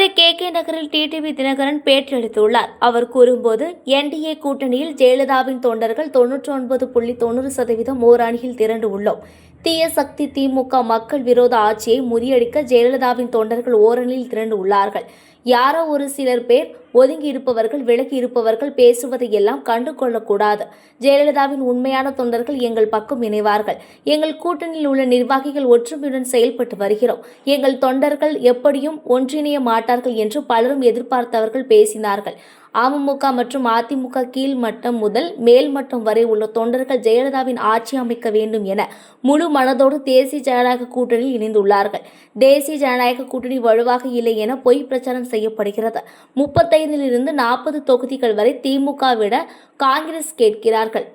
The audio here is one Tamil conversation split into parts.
மதுரை கே நகரில் டிடிவி தினகரன் பேட்டியளித்துள்ளார். அவர் கூறும்போது, என்டிஏ கூட்டணியில் ஜெயலலிதாவின் தொண்டர்கள் 99.90% ஓர் அணியில் திரண்டு உள்ளோம். தீய சக்தி திமுக மக்கள் விரோத ஆட்சியை முறியடிக்க ஜெயலலிதாவின் தொண்டர்கள் ஓரணியில் திரண்டு உள்ளார்கள். யாரோ ஒரு சிலர் பேர் ஒதுங்கி இருப்பவர்கள், விலகி இருப்பவர்கள் பேசுவதையெல்லாம் கண்டு கொள்ளக்கூடாது. ஜெயலலிதாவின் உண்மையான தொண்டர்கள் எங்கள் பக்கம் இணைவார்கள். எங்கள் கூட்டணியில் உள்ள நிர்வாகிகள் ஒற்றுமையுடன் செயல்பட்டு வருகிறோம். எங்கள் தொண்டர்கள் எப்படியும் ஒன்றிணைய மாட்டார்கள் என்று பலரும் எதிர்பார்த்தவர்கள் பேசினார்கள். அமமுக மற்றும் அதிமுக கீழ்மட்டம் முதல் மேல்மட்டம் வரை உள்ள தொண்டர்கள் ஜெயலலிதாவின் ஆட்சி அமைக்க வேண்டும் என முழு மனதோடு தேசிய ஜனநாயக கூட்டணியில் இணைந்துள்ளார்கள். தேசிய ஜனநாயக கூட்டணி வலுவாக இல்லை என பொய் பிரச்சாரம் செய்யப்படுகிறது. 35 40 தொகுதிகள் வரை திமுக விட காங்கிரஸ் கேட்கிறார்கள்.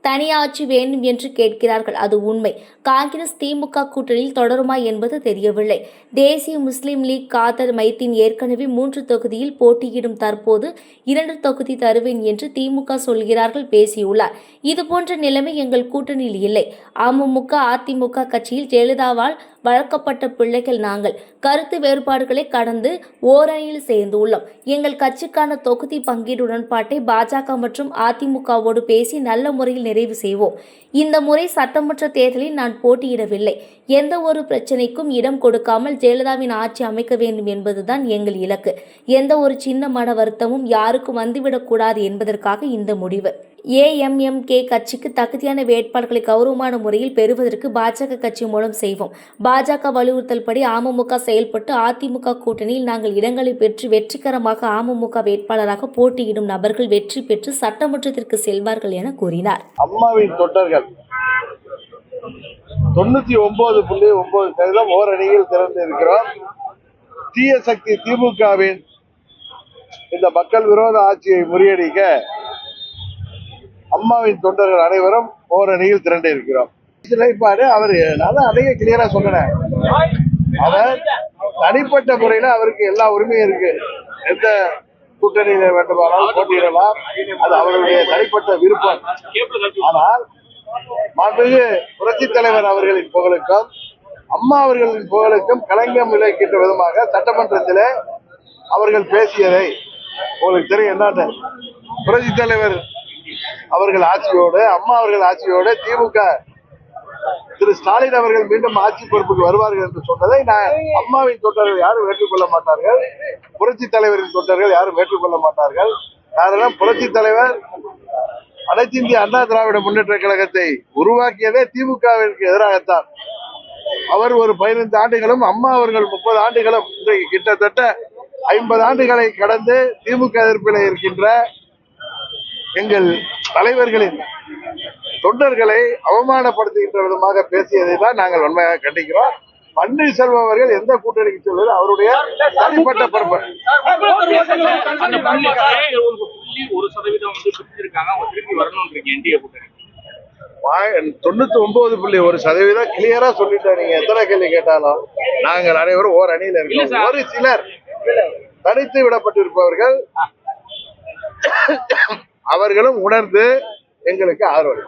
தனியாட்சி வேண்டும் என்று கேட்கிறார்கள். அது உண்மை. காங்கிரஸ் திமுக கூட்டணியில் தொடருமா என்பது தெரியவில்லை. தேசிய முஸ்லிம் லீக் காதர் மைதீன் ஏற்கனவே 3 தொகுதியில் போட்டியிடும். தற்போது 2 தொகுதி தருவேன் என்று திமுக சொல்கிறார்கள் பேசியுள்ளார். இதுபோன்ற நிலைமை எங்கள் கூட்டணியில் இல்லை. அமமுக அதிமுக கட்சியில் ஜெயலலிதாவால் வளர்க்கப்பட்ட பிள்ளைகள் நாங்கள். கருத்து வேறுபாடுகளை கடந்து ஓரணியில் சேர்ந்துள்ளோம். எங்கள் கட்சிக்கான தொகுதி பங்கீடு உடன்பாட்டை பாஜக மற்றும் அதிமுகவோடு பேசி நல்ல முறையில் நிறைவு செய்வோம். இந்த முறை சட்டமன்ற தேர்தலில் நான் போட்டியிடவில்லை. எந்த ஒரு பிரச்சனைக்கும் இடம் கொடுக்காமல் ஜெயலலிதாவின் ஆட்சி அமைக்க வேண்டும் என்பதுதான் எங்கள் இலக்கு. எந்த ஒரு சின்ன மன வருத்தமும் யாருக்கும் வந்துவிடக்கூடாது என்பதற்காக இந்த முடிவு. ஏஎம்எம்கே கட்சிக்கு தகுதியான வேட்பாளர்களை கௌரவமான முறையில் பெறுவதற்கு பாஜக கட்சி மூலம் செய்வோம். பாஜக வலியுறுத்தல்படி அமமுக செயல்பட்டு அதிமுக கூட்டணியில் நாங்கள் இடங்களை பெற்று வெற்றிகரமாக அமமுக வேட்பாளராக போட்டியிடும் நபர்கள் வெற்றி பெற்று சட்டமன்றத்திற்கு செல்வார்கள் என கூறினார். அம்மாவின் தொண்டர்கள் 99.9% ஓரணியில் திறந்து இருக்கிறோம். தீய சக்தி திமுகவின் இந்த மக்கள் விரோத ஆட்சியை முறியடிக்க அம்மாவின் தொண்டர்கள் அனைவரும் ஓரணியில் திரண்டு இருக்கிறோம். நிலைப்பாடு அவர் நான் அதையே கிளியரா சொன்னேன். அவர் தனிப்பட்ட முறையில அவருக்கு எல்லா உரிமையும் இருக்கு. எந்த கூட்டணியில வேண்டுமானாலும் போட்டியிடலாம். அது அவருடைய தனிப்பட்ட விருப்பம். ஆனால் மாண்புமிகு புரட்சித் தலைவர் அவர்களின் புகழுக்கும் அம்மா அவர்களின் புகழுக்கும் களங்கம் விளைக்கின்ற விதமாக சட்டமன்றத்தில் அவர்கள் பேசியதை உங்களுக்கு தெரியும். என்ன புரட்சித் தலைவர் அவர்கள் ஆட்சியோடு அம்மா அவர்கள் ஆட்சியோடு திமுக திரு ஸ்டாலின் அவர்கள் மீண்டும் ஆட்சி பொறுப்புக்கு வருவார்கள் என்று சொன்னதை அம்மாவின் தொண்டர்கள் யாரும் ஏற்றுக்கொள்ள மாட்டார்கள். புரட்சி தலைவரின் தொண்டர்கள் யாரும் ஏற்றுக்கொள்ள மாட்டார்கள். காரணம், புரட்சி தலைவர் அனைத்து இந்திய அண்ணா திராவிட முன்னேற்ற கழகத்தை உருவாக்கியதே திமுகவிற்கு எதிராகத்தான். அவர் ஒரு 15 ஆண்டுகளும் அம்மா அவர்கள் 30 ஆண்டுகளும் இன்றைக்கு கிட்டத்தட்ட 50 ஆண்டுகளை கடந்து திமுக எதிர்ப்பில் இருக்கின்ற எங்கள் தலைவர்களின் தொண்டர்களை அவமானப்படுத்துகின்ற விதமாக பேசியதை தான் நாங்கள் வன்மையாக கண்டிக்கிறோம். பன்னீர்செல்வம் அவர்கள் எந்த கூட்டணிக்கு செல்வது அவருடைய தனிப்பட்ட பொறுப்பு. 99.1% கிளியரா சொல்லிட்டேன். நீங்க எத்தனை கேள்வி கேட்டாலும் நாங்கள் அனைவரும் ஓர் அணியில் இருக்கிறோம். ஒரு சிலர் தனித்து விடப்பட்டிருப்பவர்கள் அவர்களும் உணர்ந்து எங்களுக்கு ஆதரவு.